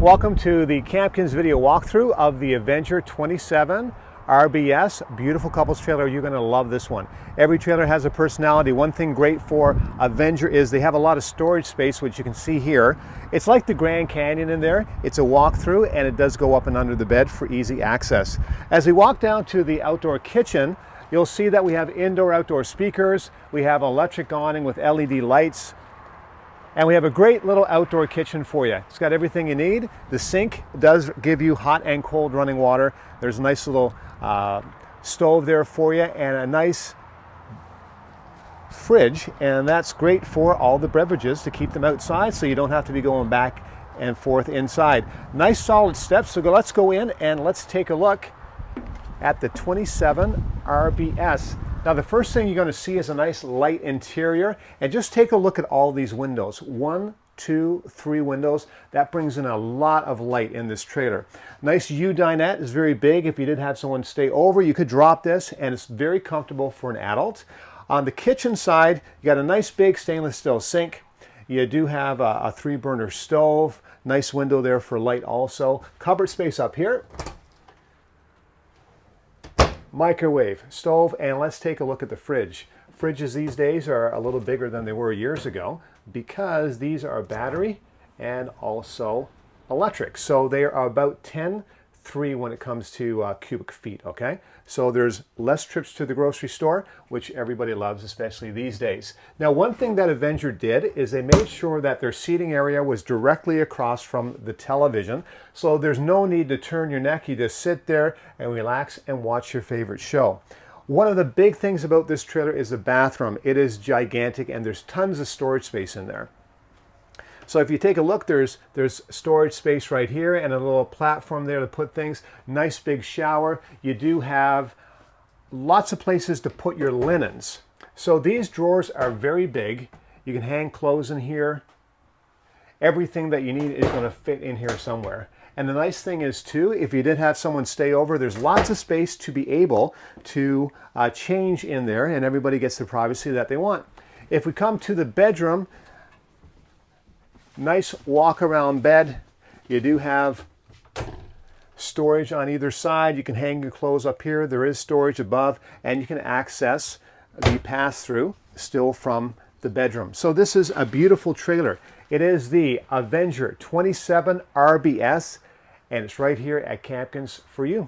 Welcome to the Campkin's video walkthrough of the Avenger 27RBS. Beautiful couples trailer. You're going to love this one. Every trailer has a personality. One thing great for Avenger is they have a lot of storage space, which you can see here. It's like the Grand Canyon in there. It's a walkthrough and it does go up and under the bed for easy access. As we walk down to the outdoor kitchen, you'll see that we have indoor-outdoor speakers. We have an electric awning with LED lights. And we have a great little outdoor kitchen for you. It's got everything you need. The sink does give you hot and cold running water. There's a nice little stove there for you and a nice fridge. And that's great for all the beverages to keep them outside so you don't have to be going back and forth inside. Nice solid steps. So let's go in and let's take a look at the 27RBS. Now the first thing you're going to see is a nice light interior, and just take a look at all these windows. 1, 2, 3 windows. That brings in a lot of light in this trailer. Nice U dinette is very big. If you did have someone stay over, you could drop this and it's very comfortable for an adult. On the kitchen side, you got a nice big stainless steel sink. You do have a 3-burner stove. Nice window there for light also. Cupboard space up here. Microwave, stove, and let's take a look at the fridge. Fridges these days are a little bigger than they were years ago because these are battery and also electric. So they are about 10.3 when it comes to cubic feet, okay? So there's less trips to the grocery store, which everybody loves, especially these days. Now, one thing that Avenger did is they made sure that their seating area was directly across from the television. So there's no need to turn your neck. You just sit there and relax and watch your favorite show. One of the big things about this trailer is the bathroom. It is gigantic and there's tons of storage space in there. So if you take a look, there's storage space right here and a little platform there to put things. Nice big shower. You do have lots of places to put your linens. So these drawers are very big. You can hang clothes in here. Everything that you need is going to fit in here somewhere. And the nice thing is too, if you did have someone stay over, there's lots of space to be able to change in there and everybody gets the privacy that they want. If we come to the bedroom, nice walk-around bed. You do have storage on either side. You can hang your clothes up here. There is storage above, and you can access the pass-through still from the bedroom. So this is a beautiful trailer. It is the Avenger 27RBS, and it's right here at Campkin's for you.